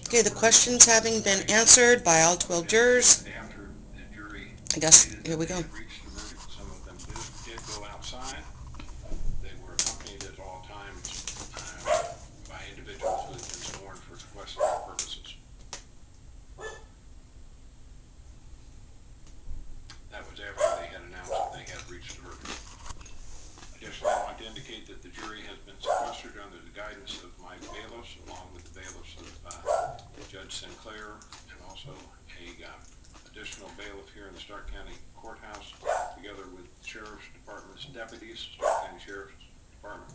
Okay, the questions having been answered by all 12 jurors, And after the jury I guess stated here that we they go. had reached a verdict, some of them did go outside. They were accompanied at all times by individuals who had been sworn for sequestering purposes. That was after they had announced that they had reached a verdict. Additionally, I want to indicate that the jury has been sequestered under the guidance of my bailiffs, along with the bailiffs of Judge Sinclair, and also a additional bailiff here in the Stark County Courthouse, together with Sheriff's Department's deputies, Stark County Sheriff's Department,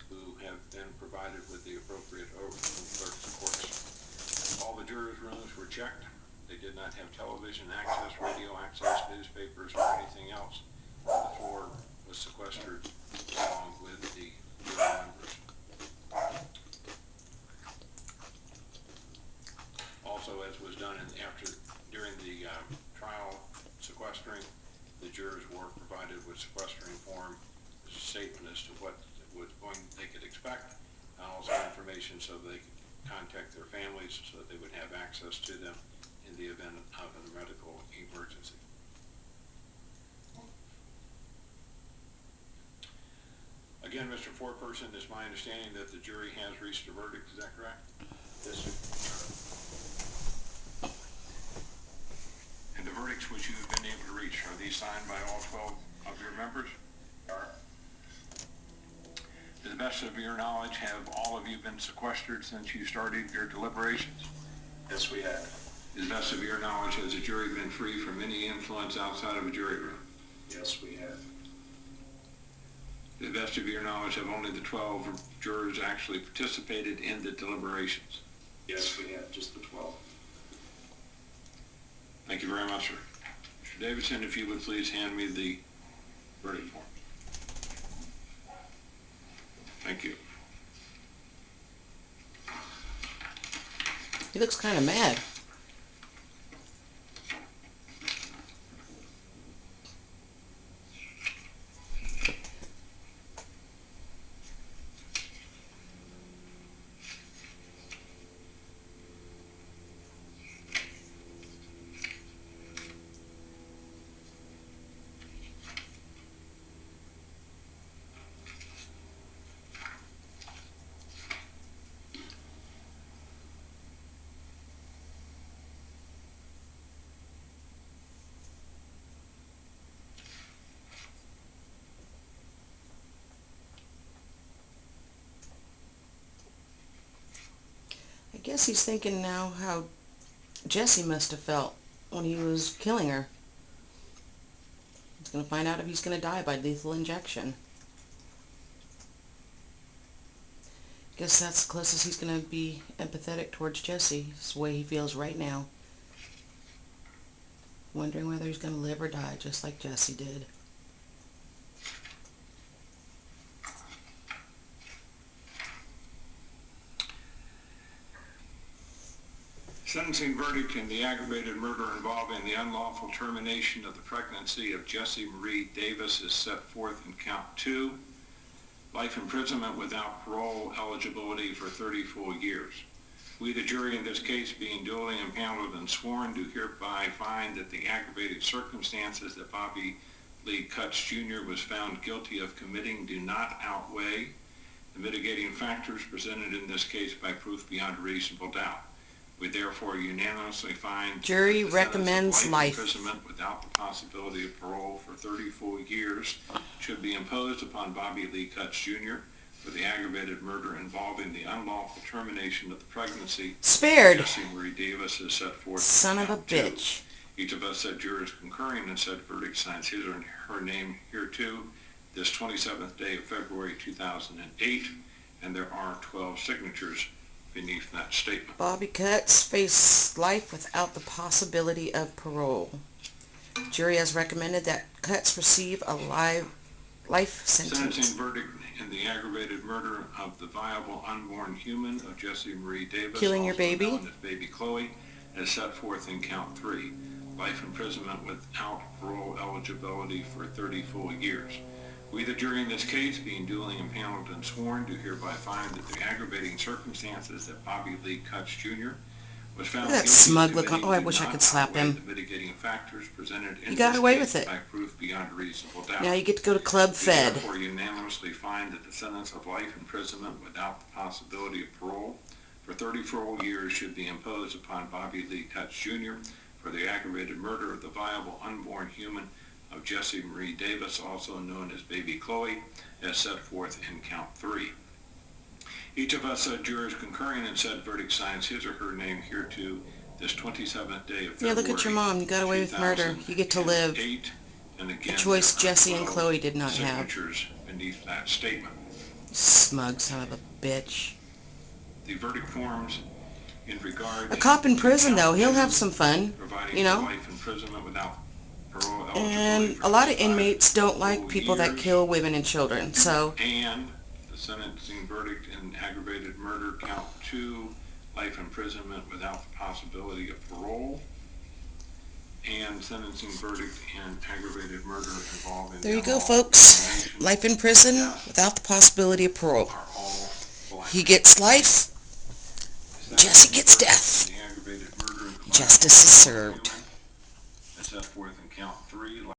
who have been provided with the appropriate oath from clerks of courts. All the jurors' rooms were checked. They did not have television access, radio access, newspapers, or anything else. And the floor was sequestered along with the jury members. Also, as was done during the trial sequestering, the jurors were provided with sequestering form, a statement as to what they could expect, and also information so they could contact their families so that they would have access to them in the event of a medical emergency. Again, Mr. Foreperson, it's my understanding that the jury has reached a verdict. Is that correct? Yes, sir. And the verdicts which you have been able to reach, are these signed by all 12 of your members? Are. To the best of your knowledge, have all of you been sequestered since you started your deliberations? Yes, we have. To the best of your knowledge, has the jury been free from any influence outside of a jury room? Yes, we have. To the best of your knowledge, have only the 12 jurors actually participated in the deliberations? Yes, we have. Just the 12. Thank you very much, sir. Mr. Davidson, if you would please hand me the verdict form. Thank you. He looks kind of mad. I guess he's thinking now how Jessie must have felt when he was killing her. He's going to find out if he's going to die by lethal injection. Guess that's the closest he's going to be empathetic towards Jessie. It's the way he feels right now. Wondering whether he's going to live or die, just like Jessie did. Sentencing verdict in the aggravated murder involving the unlawful termination of the pregnancy of Jessie Marie Davis is set forth in count 2. Life imprisonment without parole eligibility for 30 full years. We, the jury in this case, being duly impaneled and sworn, do hereby find that the aggravated circumstances that Bobby Lee Cutts Jr. was found guilty of committing do not outweigh the mitigating factors presented in this case by proof beyond a reasonable doubt. We therefore unanimously find Jury that the sentence recommends of life. imprisonment without the possibility of parole for 30 full years should be imposed upon Bobby Lee Cutts Jr. for the aggravated murder involving the unlawful termination of the pregnancy Spared. of Jessie Marie Davis is set forth Son in of a count 2. bitch. Each of us said jurors concurring in said verdict signs his or her name hereto this 27th day of February 2008, and there are 12 signatures beneath that statement. Bobby Cutts faced life without the possibility of parole. Jury has recommended that Cutts receive a life sentence. Sentencing verdict in the aggravated murder of the viable unborn human of Jessie Marie Davis, Killing your also baby. known as Baby Chloe, as set forth in count 3. Life imprisonment without parole eligibility for 30 full years. We, the jury in this case, being duly impaneled and sworn, do hereby find that the aggravating circumstances that Bobby Lee Cutts Jr. was Look found at that guilty. smug The look on. committee Oh, I did wish I not could slap outweigh him. the mitigating factors presented He in got this away case with it. by proof beyond a reasonable Now doubt. you get to go to Club We Fed. therefore unanimously find that the sentence of life imprisonment without the possibility of parole for 34 years should be imposed upon Bobby Lee Tutch Jr. for the aggravated murder of the viable unborn human of Jessie Marie Davis, also known as Baby Chloe, as set forth in count 3. Each of us jurors concurring in said verdict signs his or her name hereto this 27th day of Yeah, look at your February mom. You got away with murder. You get to live. 2008, and A again there choice are Jessie and 12 Chloe did not have. signatures beneath that statement. Smug son of a bitch. The verdict forms in regard A cop in to prison, count though, he'll 2, have some fun, providing you for know? life imprisonment without parole eligibility And for a up lot to of 5 inmates don't like full people that years, kill women and children, so... and the sentencing verdict in aggravated murder count 2, life imprisonment without the possibility of parole, and sentencing verdict in aggravated murder involving There the you go, unlawful folks. termination Life in of prison death without the possibility of parole. are all blank. He gets life, The Jessie sentencing gets verdict death. in the aggravated murder of the viable Justice is unborn served. human